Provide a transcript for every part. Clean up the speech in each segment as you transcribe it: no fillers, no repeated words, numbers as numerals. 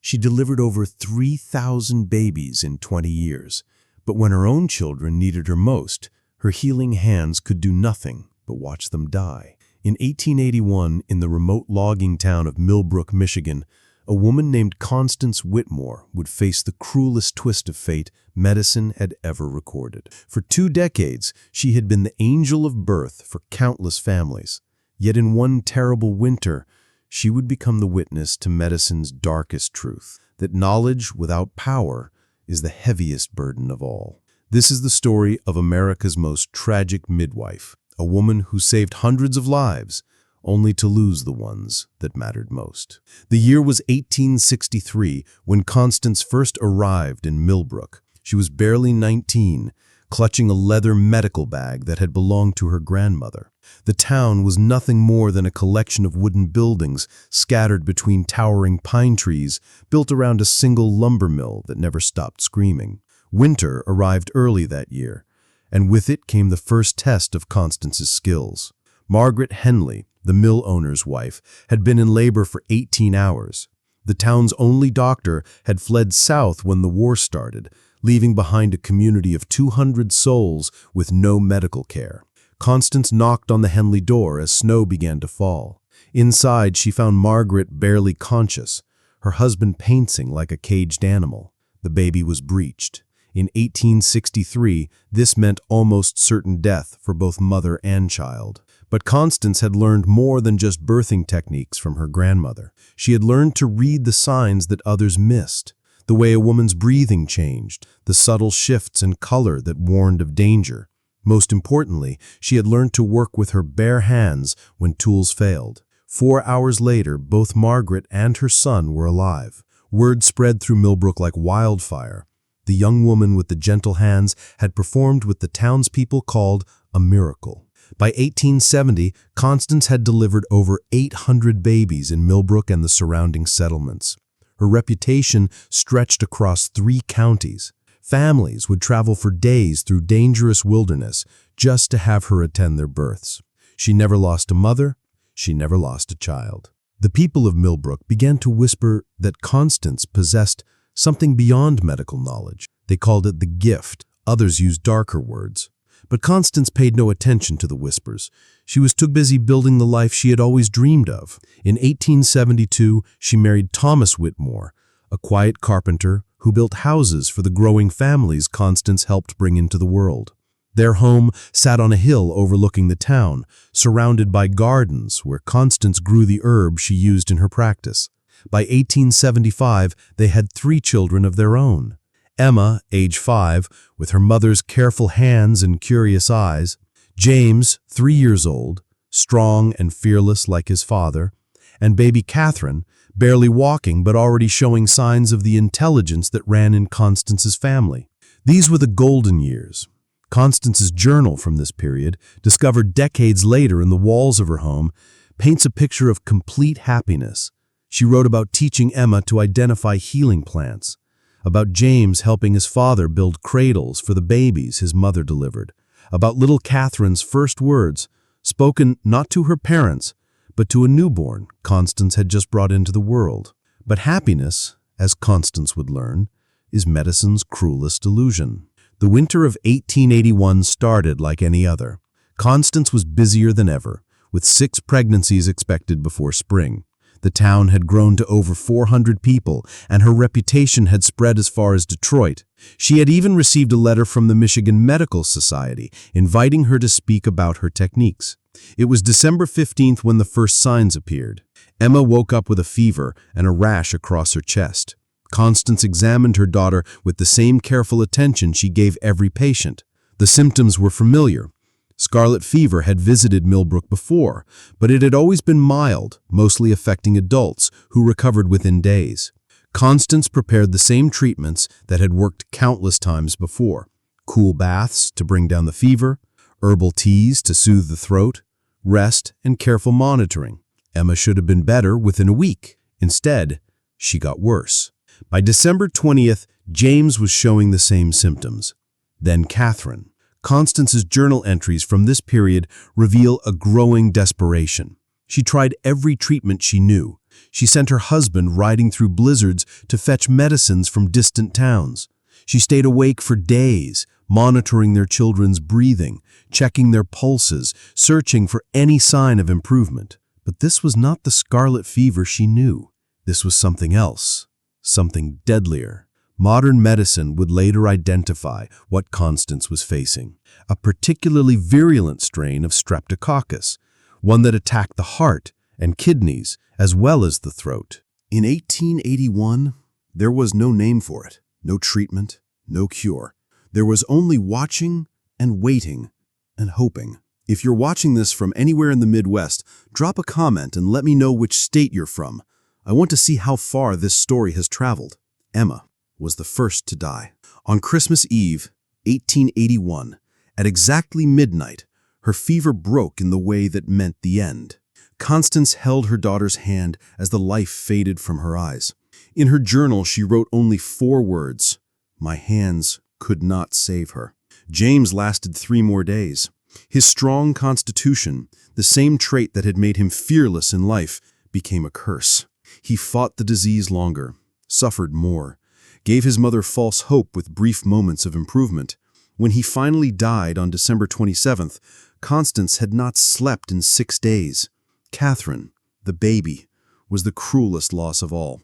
She delivered over 3,000 babies in 20 years. But when her own children needed her most, her healing hands could do nothing but watch them die. In 1881, in the remote logging town of Millbrook, Michigan, a woman named Constance Whitmore would face the cruelest twist of fate medicine had ever recorded. For 2 decades, she had been the angel of birth for countless families. Yet in one terrible winter, she would become the witness to medicine's darkest truth, that knowledge without power is the heaviest burden of all. This is the story of America's most tragic midwife, a woman who saved hundreds of lives, only to lose the ones that mattered most. The year was 1863 when Constance first arrived in Millbrook. She was barely 19, clutching a leather medical bag that had belonged to her grandmother. The town was nothing more than a collection of wooden buildings scattered between towering pine trees built around a single lumber mill that never stopped screaming. Winter arrived early that year, and with it came the first test of Constance's skills. Margaret Henley, the mill owner's wife, had been in labor for 18 hours. The town's only doctor had fled south when the war started, leaving behind a community of 200 souls with no medical care. Constance knocked on the Henley door as snow began to fall. Inside, she found Margaret barely conscious, her husband panting like a caged animal. The baby was breached. In 1863, this meant almost certain death for both mother and child. But Constance had learned more than just birthing techniques from her grandmother. She had learned to read the signs that others missed, the way a woman's breathing changed, the subtle shifts in color that warned of danger. Most importantly, she had learned to work with her bare hands when tools failed. 4 hours later, both Margaret and her son were alive. Word spread through Millbrook like wildfire. The young woman with the gentle hands had performed what the townspeople called a miracle. By 1870, Constance had delivered over 800 babies in Millbrook and the surrounding settlements. Her reputation stretched across 3 counties. Families would travel for days through dangerous wilderness just to have her attend their births. She never lost a mother. She never lost a child. The people of Millbrook began to whisper that Constance possessed something beyond medical knowledge. They called it the gift. Others used darker words. But Constance paid no attention to the whispers. She was too busy building the life she had always dreamed of. In 1872, she married Thomas Whitmore, a quiet carpenter who built houses for the growing families Constance helped bring into the world. Their home sat on a hill overlooking the town, surrounded by gardens where Constance grew the herbs she used in her practice. By 1875, they had 3 children of their own. Emma, age 5, with her mother's careful hands and curious eyes. James, 3 years old, strong and fearless like his father. And baby Catherine, barely walking but already showing signs of the intelligence that ran in Constance's family. These were the golden years. Constance's journal from this period, discovered decades later in the walls of her home, paints a picture of complete happiness. She wrote about teaching Emma to identify healing plants, about James helping his father build cradles for the babies his mother delivered, about little Catherine's first words, spoken not to her parents, but to a newborn Constance had just brought into the world. But happiness, as Constance would learn, is medicine's cruelest illusion. The winter of 1881 started like any other. Constance was busier than ever, with 6 pregnancies expected before spring. The town had grown to over 400 people, and her reputation had spread as far as Detroit. She had even received a letter from the Michigan Medical Society inviting her to speak about her techniques. It was December 15th when the first signs appeared. Emma woke up with a fever and a rash across her chest. Constance examined her daughter with the same careful attention she gave every patient. The symptoms were familiar. Scarlet fever had visited Millbrook before, but it had always been mild, mostly affecting adults, who recovered within days. Constance prepared the same treatments that had worked countless times before: cool baths to bring down the fever, herbal teas to soothe the throat, rest and careful monitoring. Emma should have been better within a week. Instead, she got worse. By December 20th, James was showing the same symptoms. Then Catherine. Constance's journal entries from this period reveal a growing desperation. She tried every treatment she knew. She sent her husband riding through blizzards to fetch medicines from distant towns. She stayed awake for days, monitoring their children's breathing, checking their pulses, searching for any sign of improvement. But this was not the scarlet fever she knew. This was something else, something deadlier. Modern medicine would later identify what Constance was facing, a particularly virulent strain of streptococcus, one that attacked the heart and kidneys as well as the throat. In 1881, there was no name for it, no treatment, no cure. There was only watching and waiting and hoping. If you're watching this from anywhere in the Midwest, drop a comment and let me know which state you're from. I want to see how far this story has traveled. Emma was the first to die. On Christmas Eve, 1881, at exactly midnight, her fever broke in the way that meant the end. Constance held her daughter's hand as the life faded from her eyes. In her journal, she wrote only 4 words. My hands could not save her. James lasted 3 more days. His strong constitution, the same trait that had made him fearless in life, became a curse. He fought the disease longer, suffered more, gave his mother false hope with brief moments of improvement. When he finally died on December 27th, Constance had not slept in 6 days. Catherine, the baby, was the cruelest loss of all.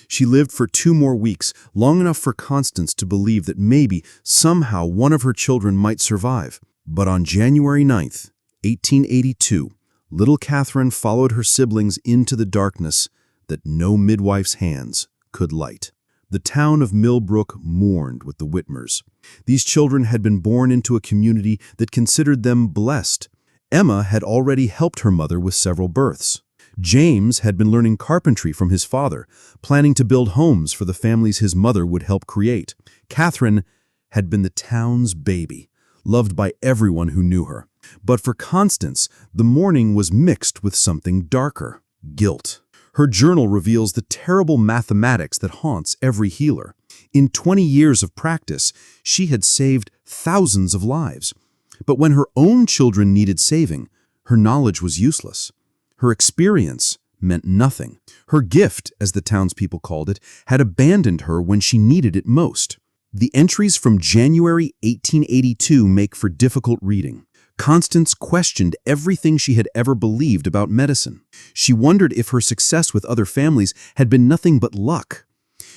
She lived for 2 more weeks, long enough for Constance to believe that maybe, somehow, one of her children might survive. But on January 9th, 1882, little Catherine followed her siblings into the darkness that no midwife's hands could light. The town of Millbrook mourned with the Whitmers. These children had been born into a community that considered them blessed. Emma had already helped her mother with several births. James had been learning carpentry from his father, planning to build homes for the families his mother would help create. Catherine had been the town's baby, loved by everyone who knew her. But for Constance, the mourning was mixed with something darker: guilt. Her journal reveals the terrible mathematics that haunts every healer. In 20 years of practice, she had saved thousands of lives. But when her own children needed saving, her knowledge was useless. Her experience meant nothing. Her gift, as the townspeople called it, had abandoned her when she needed it most. The entries from January 1882 make for difficult reading. Constance questioned everything she had ever believed about medicine. She wondered if her success with other families had been nothing but luck.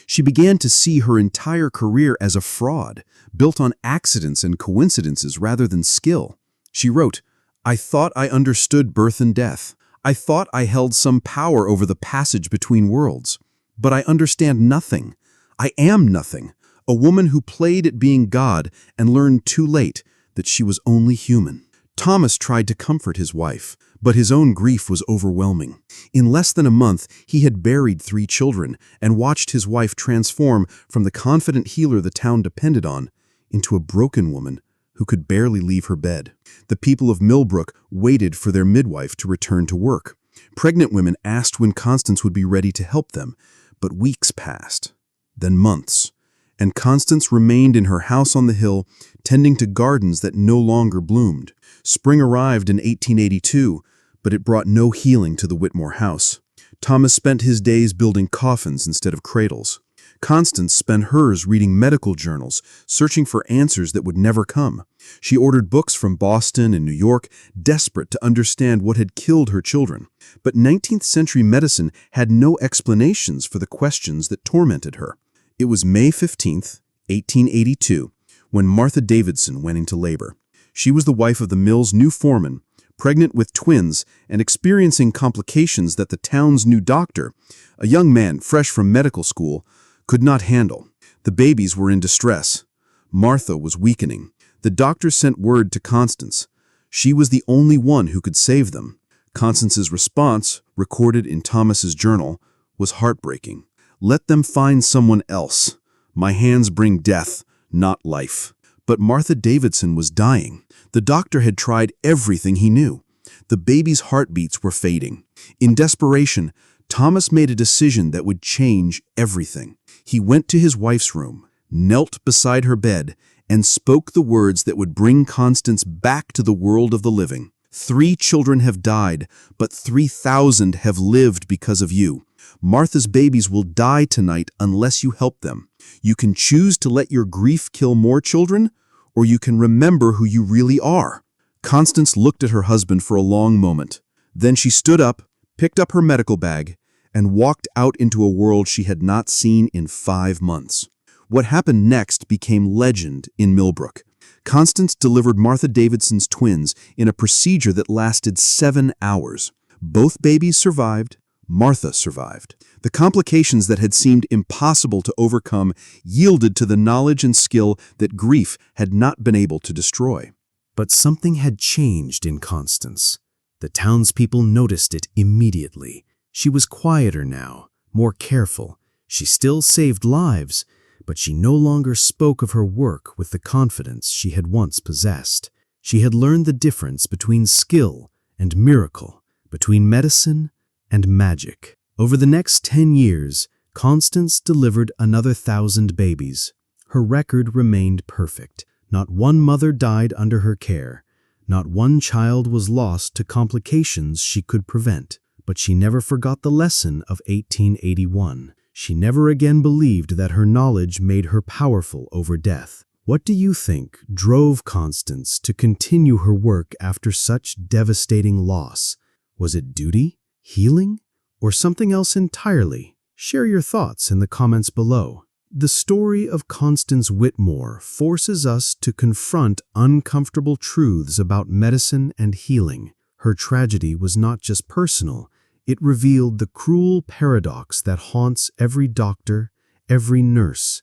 She began to see her entire career as a fraud, built on accidents and coincidences rather than skill. She wrote, "I thought I understood birth and death. I thought I held some power over the passage between worlds. But I understand nothing. I am nothing. A woman who played at being God and learned too late that she was only human." Thomas tried to comfort his wife, but his own grief was overwhelming. In less than a month, he had buried 3 children and watched his wife transform from the confident healer the town depended on into a broken woman who could barely leave her bed. The people of Millbrook waited for their midwife to return to work. Pregnant women asked when Constance would be ready to help them, but weeks passed, then months, and Constance remained in her house on the hill, tending to gardens that no longer bloomed. Spring arrived in 1882, but it brought no healing to the Whitmore house. Thomas spent his days building coffins instead of cradles. Constance spent hers reading medical journals, searching for answers that would never come. She ordered books from Boston and New York, desperate to understand what had killed her children. But 19th century medicine had no explanations for the questions that tormented her. It was May 15th, 1882, when Martha Davidson went into labor. She was the wife of the mill's new foreman, pregnant with twins and experiencing complications that the town's new doctor, a young man fresh from medical school, could not handle. The babies were in distress. Martha was weakening. The doctor sent word to Constance. She was the only one who could save them. Constance's response, recorded in Thomas's journal, was heartbreaking. "Let them find someone else. My hands bring death, not life." But Martha Davidson was dying. The doctor had tried everything he knew. The baby's heartbeats were fading. In desperation, Thomas made a decision that would change everything. He went to his wife's room, knelt beside her bed, and spoke the words that would bring Constance back to the world of the living. 3 children have died, but 3,000 have lived because of you. Martha's babies will die tonight unless you help them. You can choose to let your grief kill more children, or you can remember who you really are." Constance looked at her husband for a long moment. Then she stood up, picked up her medical bag, and walked out into a world she had not seen in 5 months. What happened next became legend in Millbrook. Constance delivered Martha Davidson's twins in a procedure that lasted 7 hours. Both babies survived. Martha survived. The complications that had seemed impossible to overcome yielded to the knowledge and skill that grief had not been able to destroy. But something had changed in Constance. The townspeople noticed it immediately. She was quieter now, more careful. She still saved lives, but she no longer spoke of her work with the confidence she had once possessed. She had learned the difference between skill and miracle, between medicine and magic. Over the next 10 years, Constance delivered another 1,000 babies. Her record remained perfect. Not one mother died under her care. Not one child was lost to complications she could prevent. But she never forgot the lesson of 1881. She never again believed that her knowledge made her powerful over death. What do you think drove Constance to continue her work after such devastating loss? Was it duty, healing, or something else entirely? Share your thoughts in the comments below. The story of Constance Whitmore forces us to confront uncomfortable truths about medicine and healing. Her tragedy was not just personal. It revealed the cruel paradox that haunts every doctor, every nurse,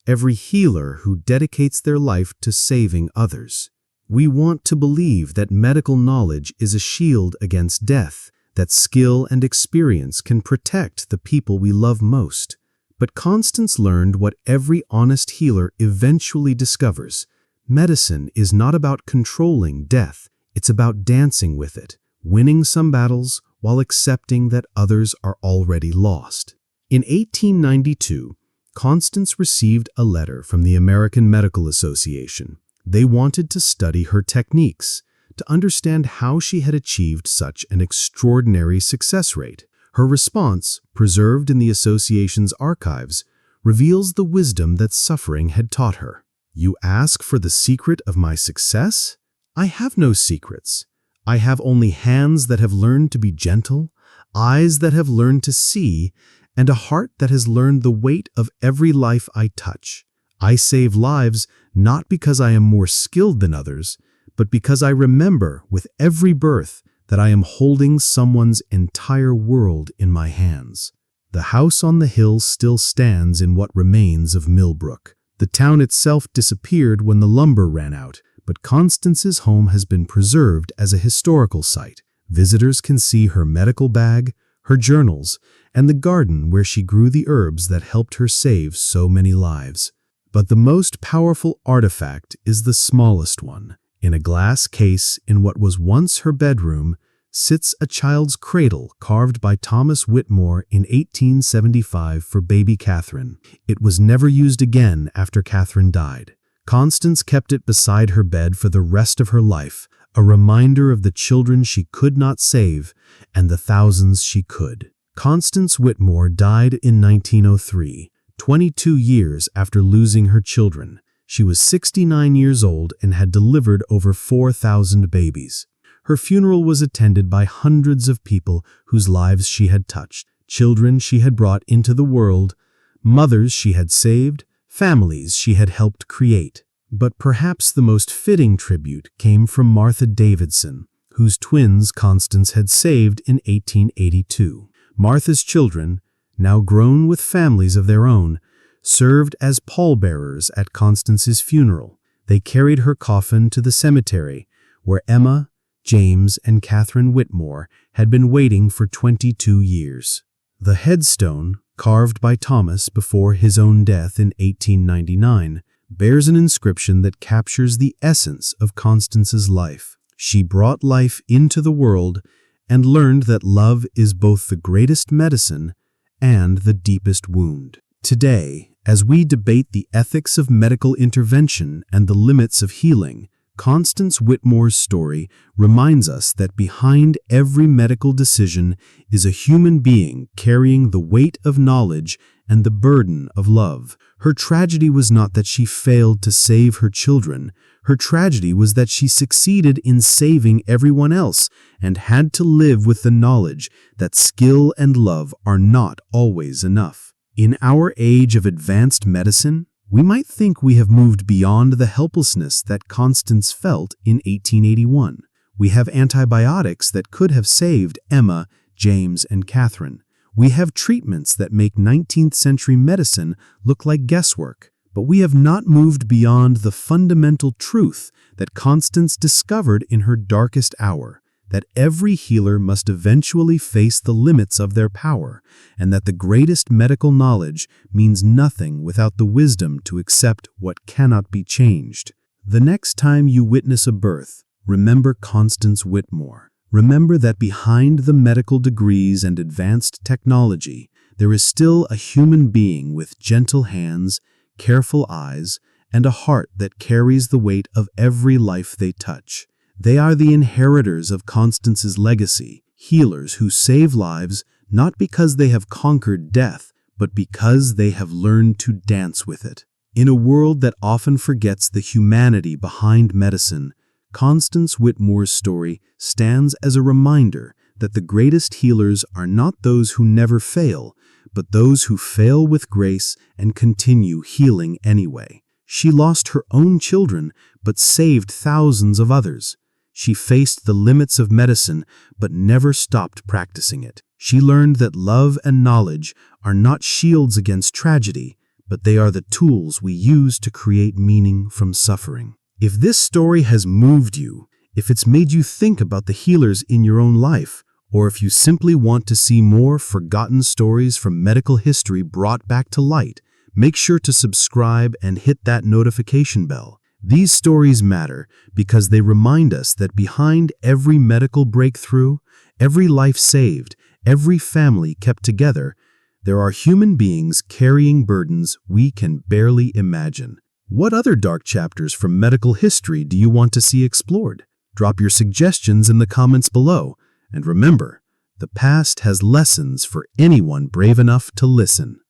every healer who dedicates their life to saving others. We want to believe that medical knowledge is a shield against death, that skill and experience can protect the people we love most. But Constance learned what every honest healer eventually discovers. Medicine is not about controlling death. It's about dancing with it, winning some battles while accepting that others are already lost. In 1892, Constance received a letter from the American Medical Association. They wanted to study her techniques, to understand how she had achieved such an extraordinary success rate. Her response, preserved in the association's archives, reveals the wisdom that suffering had taught her. "You ask for the secret of my success? I have no secrets. I have only hands that have learned to be gentle, eyes that have learned to see, and a heart that has learned the weight of every life I touch. I save lives not because I am more skilled than others, but because I remember with every birth that I am holding someone's entire world in my hands." The house on the hill still stands in what remains of Millbrook. The town itself disappeared when the lumber ran out, but Constance's home has been preserved as a historical site. Visitors can see her medical bag, her journals, and the garden where she grew the herbs that helped her save so many lives. But the most powerful artifact is the smallest one. In a glass case in what was once her bedroom sits a child's cradle carved by Thomas Whitmore in 1875 for baby Catherine. It was never used again after Catherine died. Constance kept it beside her bed for the rest of her life, a reminder of the children she could not save and the thousands she could. Constance Whitmore died in 1903, 22 years after losing her children. She was 69 years old and had delivered over 4,000 babies. Her funeral was attended by hundreds of people whose lives she had touched, children she had brought into the world, mothers she had saved, families she had helped create. But perhaps the most fitting tribute came from Martha Davidson, whose twins Constance had saved in 1882. Martha's children, now grown with families of their own, served as pallbearers at Constance's funeral. They carried her coffin to the cemetery, where Emma, James, and Catherine Whitmore had been waiting for 22 years. The headstone, carved by Thomas before his own death in 1899, bears an inscription that captures the essence of Constance's life. She brought life into the world and learned that love is both the greatest medicine and the deepest wound. Today, as we debate the ethics of medical intervention and the limits of healing, Constance Whitmore's story reminds us that behind every medical decision is a human being carrying the weight of knowledge and the burden of love. Her tragedy was not that she failed to save her children. Her tragedy was that she succeeded in saving everyone else and had to live with the knowledge that skill and love are not always enough. In our age of advanced medicine, we might think we have moved beyond the helplessness that Constance felt in 1881. We have antibiotics that could have saved Emma, James, and Catherine. We have treatments that make 19th century medicine look like guesswork. But we have not moved beyond the fundamental truth that Constance discovered in her darkest hour, that every healer must eventually face the limits of their power, and that the greatest medical knowledge means nothing without the wisdom to accept what cannot be changed. The next time you witness a birth, remember Constance Whitmore. Remember that behind the medical degrees and advanced technology, there is still a human being with gentle hands, careful eyes, and a heart that carries the weight of every life they touch. They are the inheritors of Constance's legacy, healers who save lives not because they have conquered death, but because they have learned to dance with it. In a world that often forgets the humanity behind medicine, Constance Whitmore's story stands as a reminder that the greatest healers are not those who never fail, but those who fail with grace and continue healing anyway. She lost her own children, but saved thousands of others. She faced the limits of medicine, but never stopped practicing it. She learned that love and knowledge are not shields against tragedy, but they are the tools we use to create meaning from suffering. If this story has moved you, if it's made you think about the healers in your own life, or if you simply want to see more forgotten stories from medical history brought back to light, make sure to subscribe and hit that notification bell. These stories matter because they remind us that behind every medical breakthrough, every life saved, every family kept together, there are human beings carrying burdens we can barely imagine. What other dark chapters from medical history do you want to see explored? Drop your suggestions in the comments below. And remember, the past has lessons for anyone brave enough to listen.